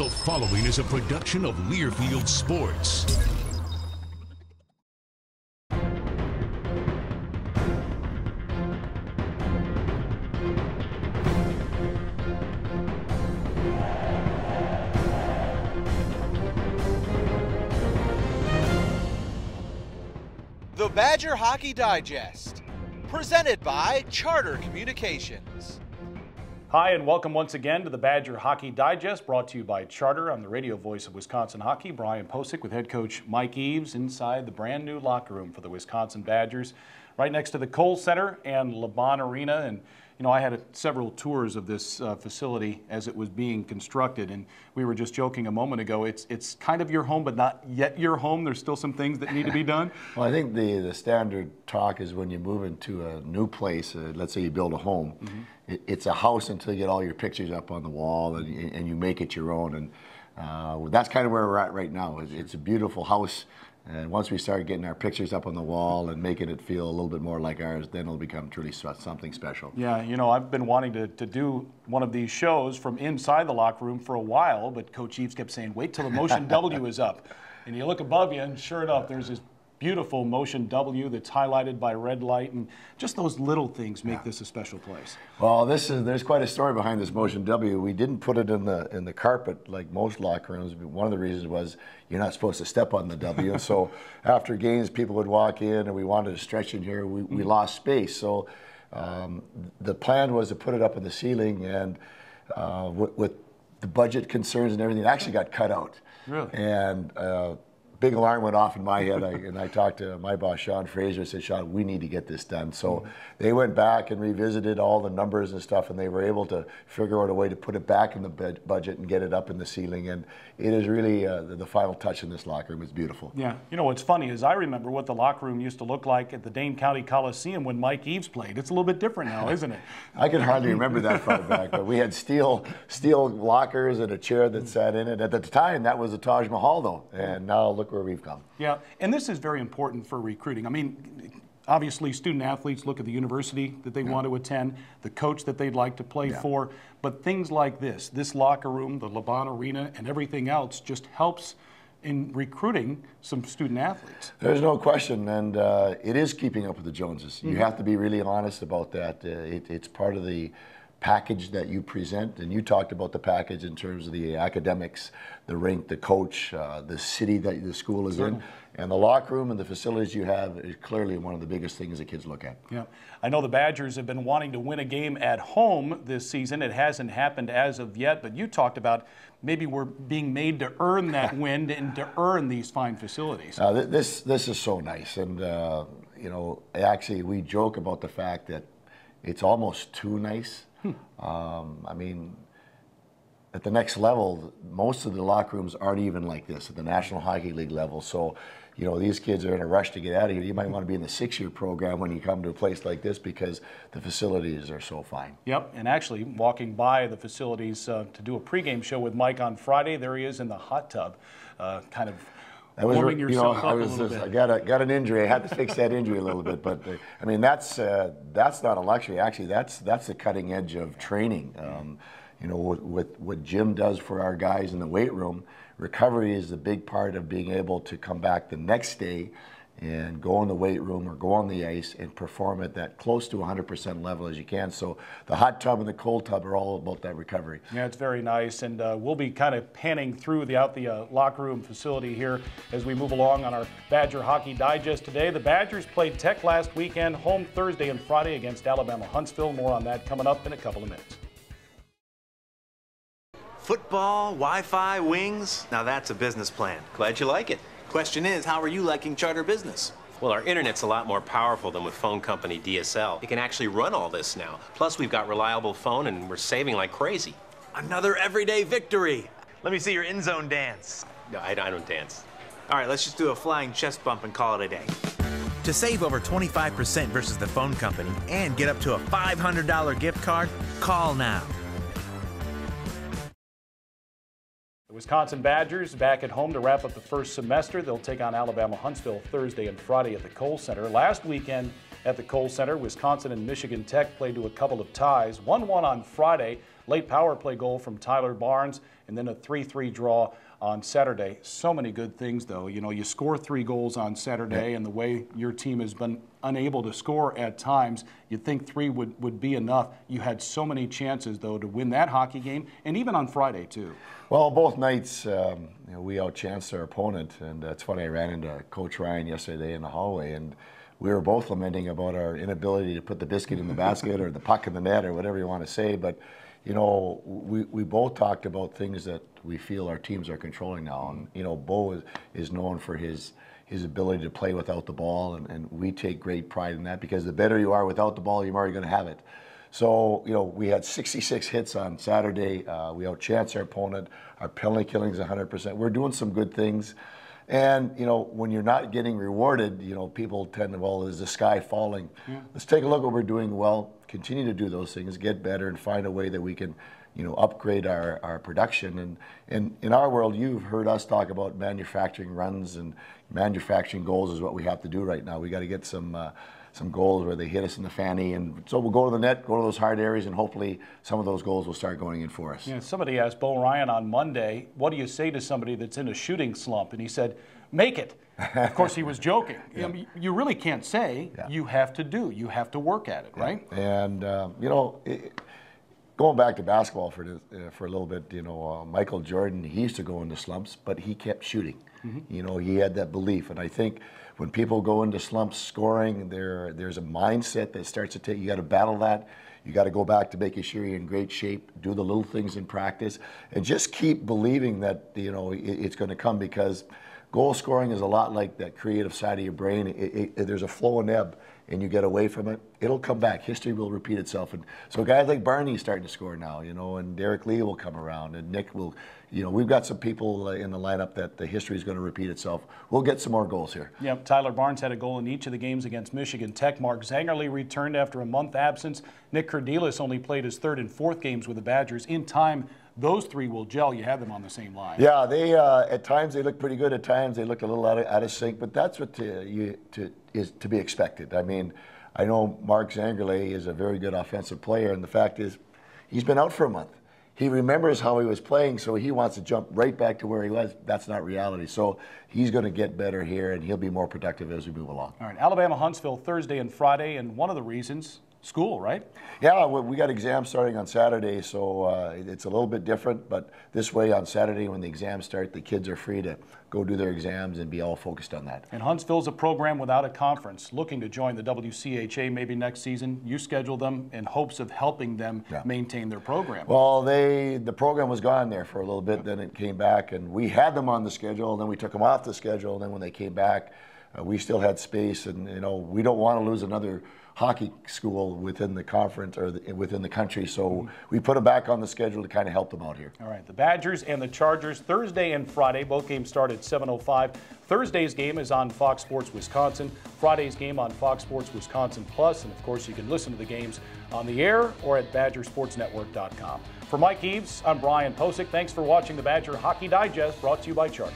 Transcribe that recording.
The following is a production of Learfield Sports. The Badger Hockey Digest, presented by Charter Communications. Hi, and welcome once again to the Badger Hockey Digest, brought to you by Charter. I'm the radio voice of Wisconsin hockey, Brian Posick, with head coach Mike Eaves inside the brand new locker room for the Wisconsin Badgers, right next to the Kohl Center and LeBron Arena. And you know, I had several tours of this facility as it was being constructed, and we were just joking a moment ago. It's kind of your home, but not yet your home. There's still some things that need to be done. Well, I think the standard talk is when you move into a new place, let's say you build a home, it's a house until you get all your pictures up on the wall and you make it your own. And that's kind of where we're at right now. It's a beautiful house. And once we start getting our pictures up on the wall and making it feel a little bit more like ours, then it'll become truly something special. Yeah, you know, I've been wanting to do one of these shows from inside the locker room for a while, but Coach Eaves kept saying, wait till the Motion W is up. And you look above you, and sure enough, there's this beautiful Motion W that's highlighted by red light, and just those little things make this a special place. Well, there's quite a story behind this Motion W. We didn't put it in the carpet like most locker rooms. One of the reasons was you're not supposed to step on the W. So after games, people would walk in, and we wanted to stretch in here. We lost space. So the plan was to put it up in the ceiling, and with the budget concerns and everything, it actually got cut out. Really? And big alarm went off in my head, and I talked to my boss, Sean Fraser, and said, Sean, we need to get this done. So they went back and revisited all the numbers and stuff, and they were able to figure out a way to put it back in the budget and get it up in the ceiling. And it is really the final touch in this locker room. It's beautiful. Yeah. You know, what's funny is I remember what the locker room used to look like at the Dane County Coliseum when Mike Eaves played. It's a little bit different now, isn't it? I can hardly remember that far back, but we had steel lockers and a chair that sat in it. At the time, that was the Taj Mahal, though, and now look where we've come. Yeah, and this is very important for recruiting. I mean, obviously student athletes look at the university that they want to attend, the coach that they'd like to play for, but things like this locker room, the LeBron Arena, and everything else just helps in recruiting some student athletes. There's no question, and it is keeping up with the Joneses. You have to be really honest about that. It's part of the package that you present, and you talked about the package in terms of the academics, the rink, the coach, the city that the school is in, and the locker room and the facilities you have is clearly one of the biggest things that kids look at. Yeah, I know the Badgers have been wanting to win a game at home this season. It hasn't happened as of yet, but you talked about maybe we're being made to earn that win and to earn these fine facilities. This is so nice, and you know, actually we joke about the fact that it's almost too nice. I mean, at the next level, most of the locker rooms aren't even like this at the National Hockey League level. So, you know, these kids are in a rush to get out of here. You might want to be in the 6-year program when you come to a place like this because the facilities are so fine. Yep, and actually walking by the facilities to do a pregame show with Mike on Friday, there he is in the hot tub, kind of warming yourself up a little bit. I got an injury. I had to fix that injury a little bit, but I mean that's not a luxury. Actually, that's the cutting edge of training. You know, with what Jim does for our guys in the weight room, recovery is a big part of being able to come back the next day and go in the weight room or go on the ice and perform at that close to 100% level as you can. So the hot tub and the cold tub are all about that recovery. Yeah, it's very nice, and we'll be kind of panning through the locker room facility here as we move along on our Badger Hockey Digest today. The Badgers played Tech last weekend, home Thursday and Friday against Alabama-Huntsville. More on that coming up in a couple of minutes. Football, Wi-Fi, wings, now that's a business plan. Glad you like it. Question is, how are you liking Charter Business? Well, our internet's a lot more powerful than with phone company DSL. It can actually run all this now. Plus, we've got reliable phone, and we're saving like crazy. Another everyday victory. Let me see your in-zone dance. No, I don't dance. All right, let's just do a flying chest bump and call it a day. To save over 25% versus the phone company and get up to a $500 gift card, call now. The Wisconsin Badgers back at home to wrap up the first semester. They'll take on Alabama-Huntsville Thursday and Friday at the Kohl Center. Last weekend at the Kohl Center, Wisconsin and Michigan Tech played to a couple of ties. 1-1 on Friday. Late power play goal from Tyler Barnes, and and then a 3-3 draw on Saturday. So many good things, though. You know, you score 3 goals on Saturday, and the way your team has been unable to score at times, you'd think 3 would be enough. You had so many chances, though, to win that hockey game, and even on Friday, too. Well, both nights, we outchanced our opponent, and it's funny, I ran into Coach Ryan yesterday in the hallway, and we were both lamenting about our inability to put the biscuit in the basket or the puck in the net or whatever you want to say, but you know, we both talked about things that we feel our teams are controlling now. And, you know, Bo is known for his ability to play without the ball, and we take great pride in that, because the better you are without the ball, you're already going to have it. So, you know, we had 66 hits on Saturday. We outchanced our opponent. Our penalty killing is 100%. We're doing some good things. And, you know, when you're not getting rewarded, you know, people tend to, well, is the sky falling? Yeah. Let's take a look at what we're doing well, continue to do those things, get better, and find a way that we can, you know, upgrade our production. And in our world, you've heard us talk about manufacturing runs, and manufacturing goals is what we have to do right now. We got to get some goals where they hit us in the fanny, and so we'll go to the net, go to those hard areas, and hopefully some of those goals will start going in for us. Yeah, somebody asked Bo Ryan on Monday, what do you say to somebody that's in a shooting slump? And he said, make it. Of course, he was joking. Yeah. You really can't say. Yeah. You have to do. You have to work at it, right? And, you know, going back to basketball for a little bit, you know, Michael Jordan, he used to go into slumps, but he kept shooting. Mm-hmm. You know, he had that belief. And I think when people go into slumps scoring, there's a mindset that starts to take, you got to battle that. You got to go back to making sure you're in great shape, do the little things in practice, and just keep believing that, you know, it's going to come, because goal scoring is a lot like that creative side of your brain. There's a flow and ebb, and you get away from it, it'll come back. History will repeat itself. And so guys like Barney's starting to score now, you know, and Derek Lee will come around, and Nick will, you know, we've got some people in the lineup that the history is going to repeat itself. We'll get some more goals here. Yep, Tyler Barnes had a goal in each of the games against Michigan Tech. Mark Zangerly returned after a month absence. Nick Kurdelis only played his 3rd and 4th games with the Badgers. In time, those 3 will gel. You have them on the same line. Yeah, they at times they look pretty good. At times they look a little out of sync, but that's what is to be expected. I mean, I know Mark Zangerly is a very good offensive player, and the fact is he's been out for a month. He remembers how he was playing, so he wants to jump right back to where he was. That's not reality. So he's going to get better here, and he'll be more productive as we move along. All right, Alabama-Huntsville Thursday and Friday, and one of the reasons, school, right? Yeah, we got exams starting on Saturday, so it's a little bit different, but this way on Saturday when the exams start, the kids are free to go do their exams and be all focused on that. And Huntsville's a program without a conference, looking to join the WCHA maybe next season. You schedule them in hopes of helping them maintain their program. Well, the program was gone there for a little bit, then it came back, and we had them on the schedule, then we took them off the schedule, and then when they came back, we still had space, and you know, we don't want to lose another hockey school within the conference or within the country, so we put them back on the schedule to kind of help them out here. All right, the Badgers and the Chargers Thursday and Friday, both games start at 7:05. Thursday's game is on Fox Sports Wisconsin. Friday's game on Fox Sports Wisconsin Plus, and of course you can listen to the games on the air or at BadgerSportsNetwork.com. For Mike Eaves, I'm Brian Posick. Thanks for watching the Badger Hockey Digest, brought to you by Charter.